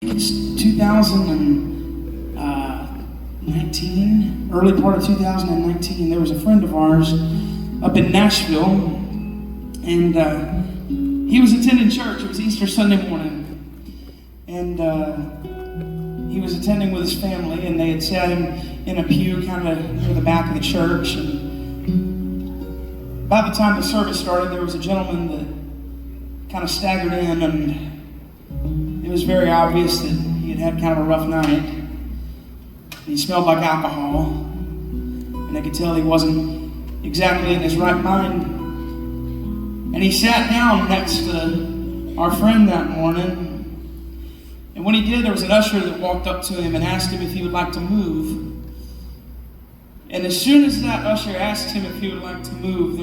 It's 2019, early part of 2019. There was a friend of ours up in Nashville, and he was attending church. It was Easter Sunday morning, and he was attending with his family, and they had sat him in a pew kind of near the back of the church. And by the time the service started, there was a gentleman that kind of staggered in, and it was very obvious that he had had kind of a rough night. He smelled like alcohol, and I could tell he wasn't exactly in his right mind. And he sat down next to our friend that morning, and when he did, there was an usher that walked up to him and asked him if he would like to move. And as soon as that usher asked him if he would like to move,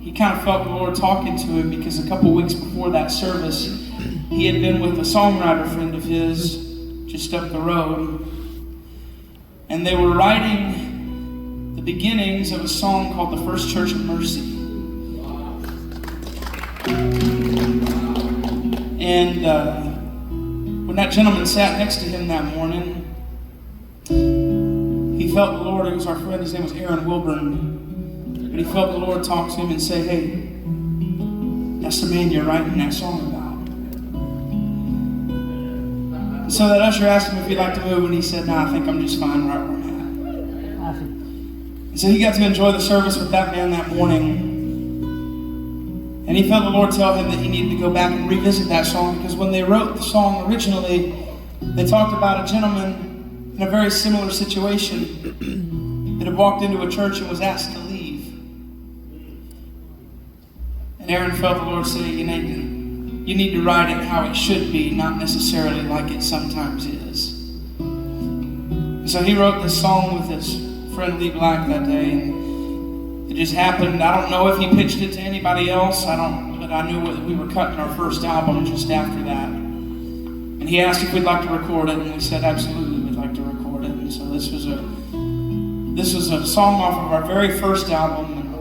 he kind of felt the Lord talking to him, because a couple weeks before that service, he had been with a songwriter friend of his just up the road, and they were writing the beginnings of a song called The First Church of Mercy. And when that gentleman sat next to him that morning, he felt the Lord. It was our friend, his name was Aaron Wilburn, but he felt the Lord talk to him and say, "Hey, that's the man you're writing that song about." So that usher asked him if he'd like to move, and he said, "No, I think I'm just fine right where I'm at." Awesome. And so he got to enjoy the service with that man that morning. And he felt the Lord tell him that he needed to go back and revisit that song, because when they wrote the song originally, they talked about a gentleman in a very similar situation that had walked into a church and was asked to leave. And Aaron felt the Lord say, you need to write it how it should be, not necessarily like it sometimes is. So he wrote this song with his friend Lee Black that day, and it just happened. I don't know if he pitched it to anybody else. But I knew that we were cutting our first album just after that. And he asked if we'd like to record it, and we said absolutely we'd like to record it. And so this was a song off of our very first album, and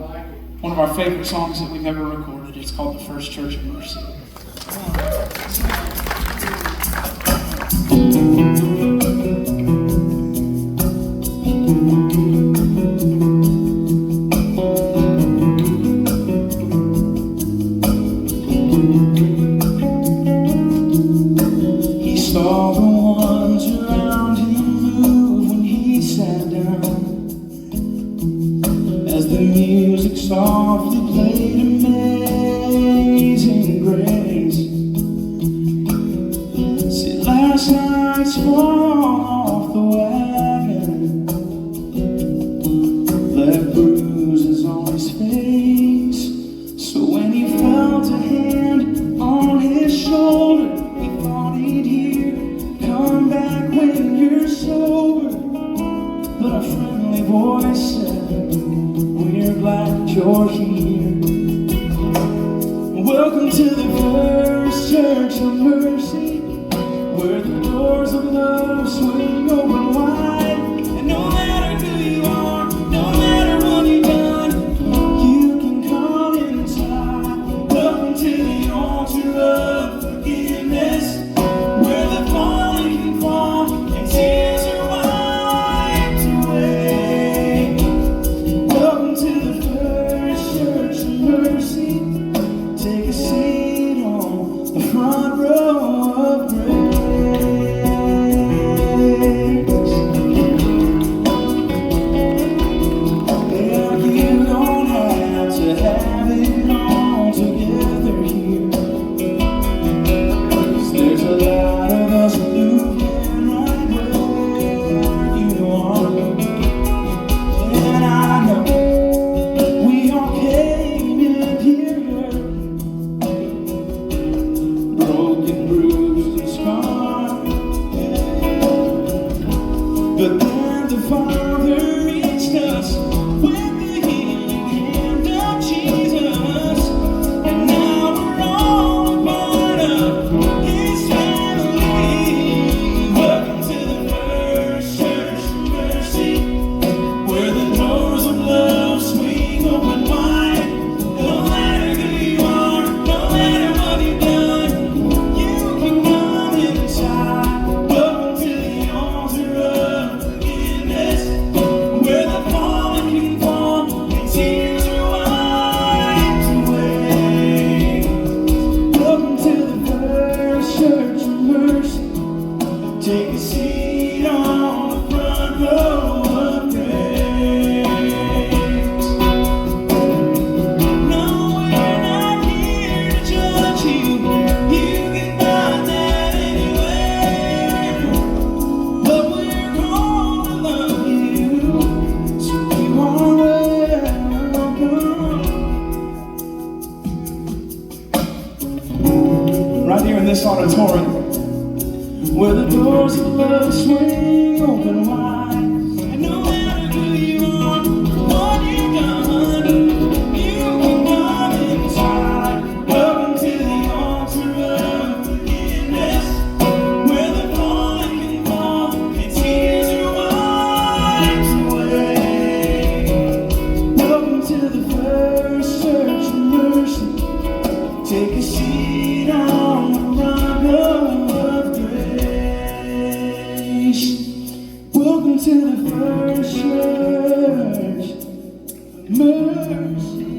one of our favorite songs that we've ever recorded. It's called The First Church of Mercy. He saw the ones around him move when he sat down, as the music softly played Amazing Grace. See, last night's fall off the wagon left bruises on his face. So when he felt a hand on his shoulder, he thought he'd hear, "Come back when you're sober." But a friendly voice said, "We're glad you're here. Welcome to the First Church of Mercy, where the doors of love swing open wide. And no matter who you are, no matter what you've done, you can come inside. Welcome to the altar of forgiveness, where the falling can fall and tears are wiped away. Welcome to the First Church of Mercy. Take a seat on the front row of grace." Take a seat on the front row of grace. No, we're not here to judge you. You can find that anywhere. But we're called to love you, so you are welcome. Right here in this auditorium, where the doors of love swing open wide, and no matter who you are, what you've done, you can come inside. Welcome to the altar of forgiveness, where the fallen can fall and tears are wiped away. Welcome to the first church of mercy. Take a seat on the front row. Welcome to the first church of mercy.